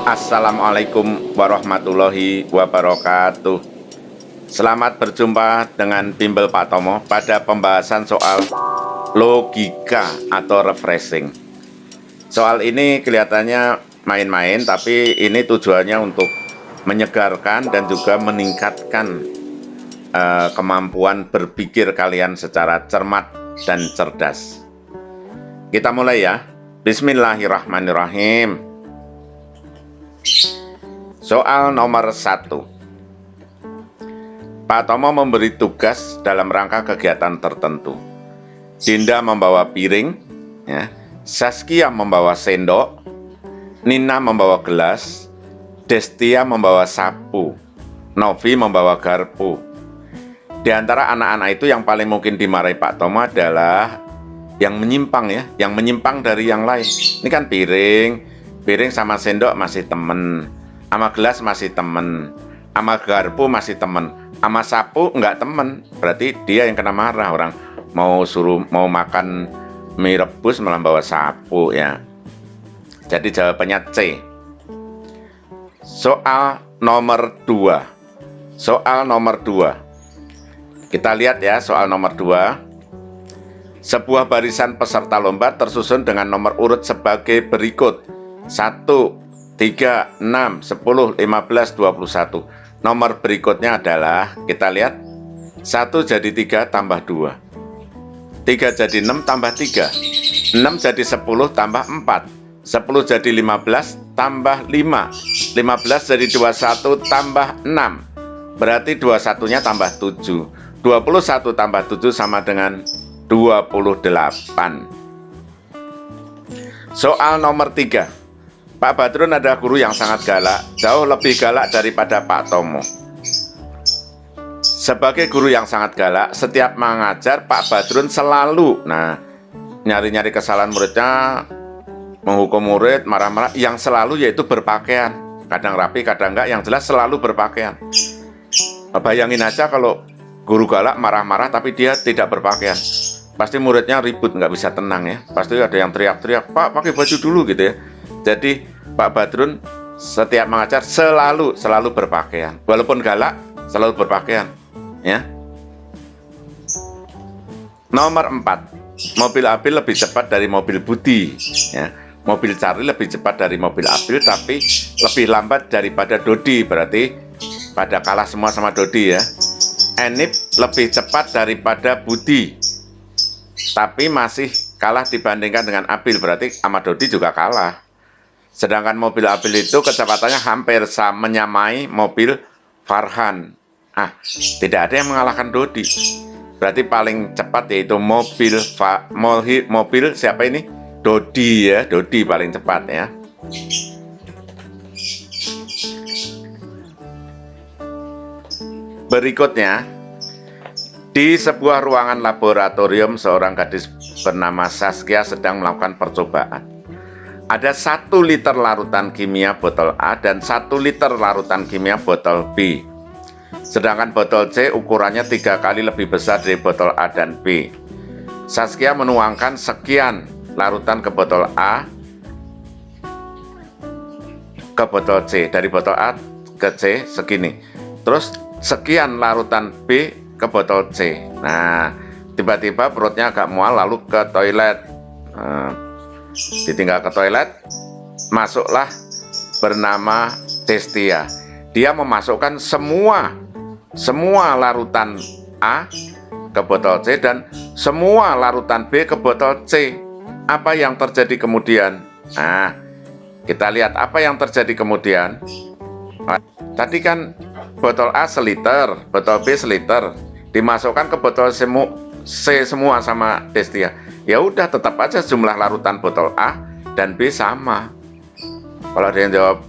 Assalamualaikum warahmatullahi wabarakatuh. Selamat berjumpa dengan Bimbel Pak Tomo pada pembahasan soal logika atau refreshing. Soal ini kelihatannya main-main, tapi ini tujuannya untuk menyegarkan dan juga meningkatkan kemampuan berpikir kalian secara cermat dan cerdas. Kita mulai ya. Bismillahirrahmanirrahim. Soal nomor 1. Pak Tomo memberi tugas dalam rangka kegiatan tertentu. Dinda membawa piring, ya. Saskia membawa sendok, Nina membawa gelas, Destia membawa sapu, Novi membawa garpu. Di antara anak-anak itu yang paling mungkin dimarahi Pak Tomo adalah yang menyimpang ya, yang menyimpang dari yang lain. Ini kan piring sama sendok masih temen, sama gelas masih temen, sama garpu masih temen, sama sapu nggak temen. Berarti dia yang kena marah. Orang mau makan mie rebus malah bawa sapu ya. Jadi jawabannya C. Soal nomor 2. Kita lihat ya soal nomor 2. Sebuah barisan peserta lomba tersusun dengan nomor urut sebagai berikut: 1, 3, 6, 10, 15, 21. Nomor berikutnya adalah, kita lihat, 1 jadi 3 tambah 2, 3 jadi 6 tambah 3, 6 jadi 10 tambah 4, 10 jadi 15 tambah 5, 15 jadi 21 tambah 6, berarti 21-nya tambah 7, 21 tambah 7 sama dengan 28. Soal nomor 3. Pak Badrun adalah guru yang sangat galak, jauh lebih galak daripada Pak Tomo. Sebagai guru yang sangat galak, setiap mengajar Pak Badrun selalu nyari-nyari kesalahan muridnya, menghukum murid, marah-marah, yang selalu yaitu berpakaian. Kadang rapi, kadang enggak, yang jelas selalu berpakaian. Bayangin aja kalau guru galak marah-marah tapi dia tidak berpakaian. Pasti muridnya ribut, nggak bisa tenang ya. Pasti ada yang teriak-teriak, Pak pakai baju dulu gitu ya. Jadi Pak Badrun setiap mengajar selalu berpakaian. Walaupun galak, selalu berpakaian ya. Nomor 4. Mobil Abil lebih cepat dari mobil Budi ya. Mobil Charlie lebih cepat dari mobil Abil, tapi lebih lambat daripada Dodi. Berarti pada kalah semua sama Dodi ya. Enip lebih cepat daripada Budi, tapi masih kalah dibandingkan dengan Abil, berarti sama Dodi juga kalah. Sedangkan mobil Abil itu kecepatannya hampir menyamai mobil Farhan. Tidak ada yang mengalahkan Dodi. Berarti paling cepat yaitu mobil siapa ini? Dodi ya, Dodi paling cepat ya. Berikutnya, di sebuah ruangan laboratorium, seorang gadis bernama Saskia sedang melakukan percobaan. Ada 1 liter larutan kimia botol A dan 1 liter larutan kimia botol B. Sedangkan botol C ukurannya 3 kali lebih besar dari botol A dan B. Saskia menuangkan sekian larutan ke botol A ke botol C. Dari botol A ke C segini. Terus sekian larutan B ke botol C. Tiba-tiba perutnya agak mual lalu ke toilet. Ditinggal ke toilet, masuklah bernama Destia. Dia memasukkan semua larutan A ke botol C dan semua larutan B ke botol C. Apa yang terjadi kemudian? Kita lihat apa yang terjadi kemudian. Tadi kan botol A seliter, botol B seliter, dimasukkan ke botol C semua sama Destia. Ya udah, tetap aja jumlah larutan botol A dan B sama. Kalau ada yang jawab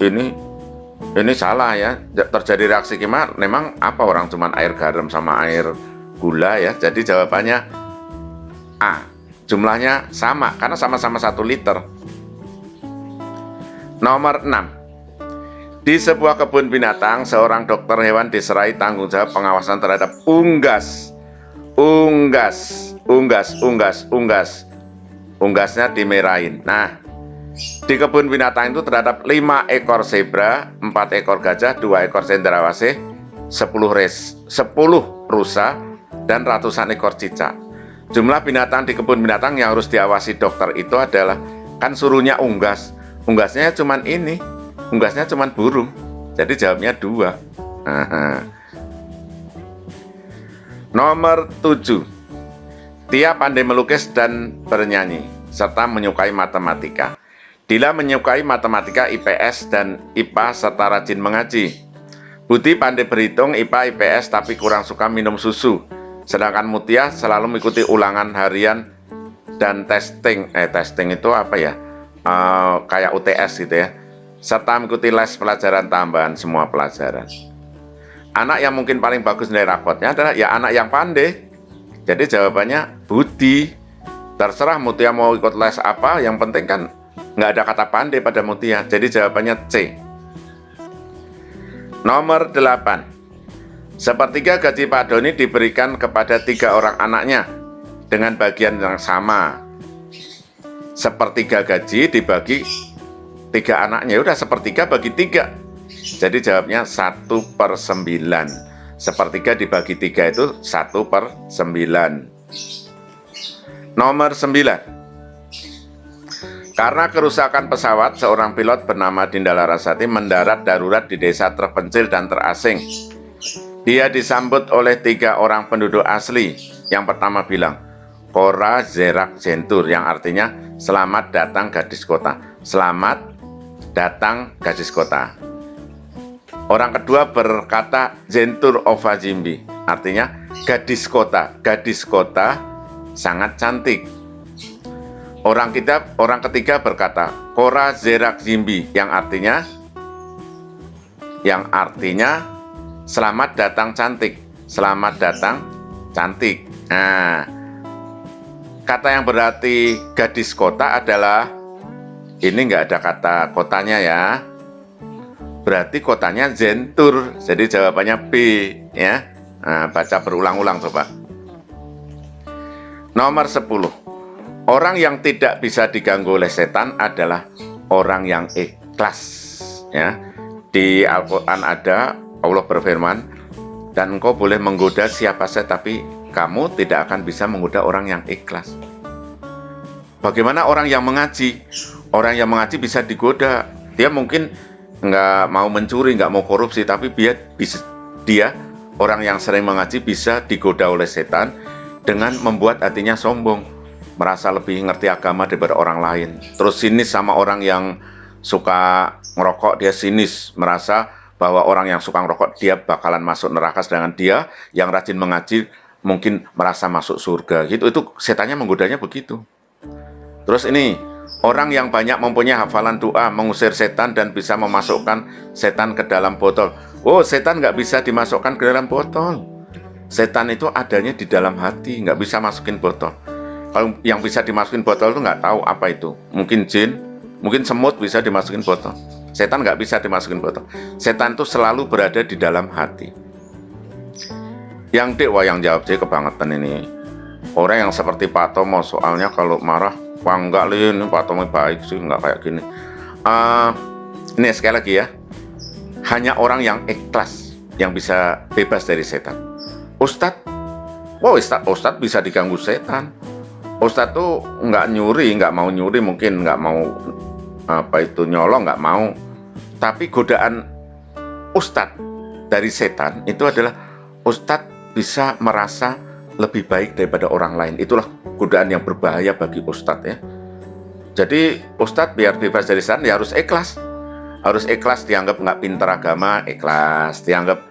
ini salah ya, terjadi reaksi kimia, memang apa orang cuman air garam sama air gula ya. Jadi jawabannya A, jumlahnya sama karena sama-sama 1 liter. Nomor 6. Di sebuah kebun binatang, seorang dokter hewan diserai tanggung jawab pengawasan terhadap unggas. Unggasnya dimerahin. Nah, Di kebun binatang itu terdapat 5 ekor zebra, 4 ekor gajah, 2 ekor cendrawasih, 10 rusa, dan ratusan ekor cicak. Jumlah binatang di kebun binatang yang harus diawasi dokter itu adalah, kan suruhnya unggas. Unggasnya cuman ini, unggasnya cuman burung. Jadi jawabnya 2. Nomor 7. Tia pandai melukis dan bernyanyi, serta menyukai matematika. Dila menyukai matematika, IPS, dan IPA, serta rajin mengaji. Budi pandai berhitung, IPA, IPS, tapi kurang suka minum susu. Sedangkan Mutia selalu mengikuti ulangan harian dan testing. Testing itu apa ya? Kayak UTS gitu ya. Serta mengikuti les pelajaran tambahan semua pelajaran. Anak yang mungkin paling bagus nilai rapotnya adalah ya anak yang pandai. Jadi jawabannya Budi. Terserah Mutia mau ikut les apa, yang penting kan nggak ada kata pandai pada Mutia. Jadi jawabannya C. Nomor 8. Sepertiga gaji Pak Doni diberikan kepada 3 orang anaknya dengan bagian yang sama. Sepertiga gaji dibagi 3 anaknya, udah sepertiga bagi 3. Jadi jawabnya 1/9. Sepertiga dibagi 3 itu 1/9. Nomor 9. Karena kerusakan pesawat, seorang pilot bernama Dinda Larasati mendarat darurat di desa terpencil dan terasing. Dia disambut oleh 3 orang penduduk asli. Yang pertama bilang, Kora Zerak Zentur, yang artinya selamat datang gadis kota. Selamat datang gadis kota. Orang kedua berkata Zentur Ova Jimbi, artinya gadis kota. Gadis kota sangat cantik. Orang ketiga berkata Kora Zerak Jimbi, yang artinya selamat datang cantik. Selamat datang cantik. Nah, kata yang berarti gadis kota adalah, ini nggak ada kata kotanya ya, berarti kotanya Zentur. Jadi jawabannya B ya. Nah, baca berulang-ulang coba. Nomor 10. Orang yang tidak bisa diganggu oleh setan adalah orang yang ikhlas ya. Di Al-Quran ada, Allah berfirman, dan engkau boleh menggoda siapa saja, tapi kamu tidak akan bisa menggoda orang yang ikhlas. Bagaimana orang yang mengaji? Orang yang mengaji bisa digoda. Dia mungkin nggak mau mencuri, nggak mau korupsi, tapi dia orang yang sering mengaji bisa digoda oleh setan dengan membuat hatinya sombong, merasa lebih ngerti agama daripada orang lain. Terus sinis sama orang yang suka ngerokok, dia sinis, merasa bahwa orang yang suka ngerokok dia bakalan masuk neraka, sedangkan dia yang rajin mengaji mungkin merasa masuk surga. Gitu, itu setannya menggodanya begitu. Terus ini, orang yang banyak mempunyai hafalan doa mengusir setan dan bisa memasukkan setan ke dalam botol. Oh, setan nggak bisa dimasukkan ke dalam botol. Setan itu adanya di dalam hati, nggak bisa masukin botol. Kalau yang bisa dimasukin botol itu nggak tahu apa itu. Mungkin jin, mungkin semut bisa dimasukin botol. Setan nggak bisa dimasukin botol. Setan itu selalu berada di dalam hati. Yang wah yang jawab sih kebangetan ini. Orang yang seperti Pak Tomo, soalnya kalau marah, wah enggak Lin, Pak Tomo baik sih, nggak kayak gini. Ini sekali lagi ya. Hanya orang yang ikhlas yang bisa bebas dari setan. Ustadz, Ustadz bisa diganggu setan. Ustadz tuh nggak nyuri, nggak mau nyuri, mungkin nggak mau nyolong, nggak mau. Tapi godaan Ustadz dari setan itu adalah Ustadz bisa merasa lebih baik daripada orang lain. Itulah godaan yang berbahaya bagi Ustadz ya. Jadi Ustadz biar bebas dari setan ya harus ikhlas. Harus ikhlas, dianggap nggak pintar agama, ikhlas. Dianggap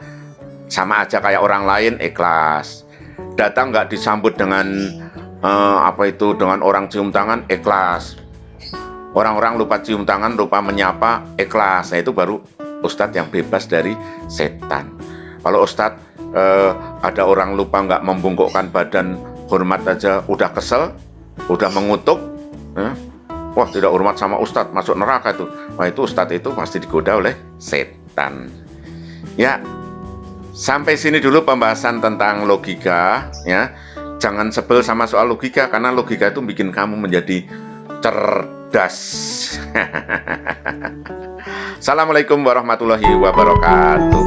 sama aja kayak orang lain, ikhlas. Datang nggak disambut dengan dengan orang cium tangan, ikhlas. Orang-orang lupa cium tangan, lupa menyapa, ikhlas. Nah itu baru Ustadz yang bebas dari setan. Kalau Ustadz ada orang lupa nggak membungkukkan badan, hormat aja udah kesel, udah mengutuk, wah tidak hormat sama Ustadz, masuk neraka itu. Wah itu Ustadz itu pasti digoda oleh setan. Ya, sampai sini dulu pembahasan tentang logika ya. Jangan sebel sama soal logika, karena logika itu bikin kamu menjadi Das. Assalamualaikum warahmatullahi wabarakatuh.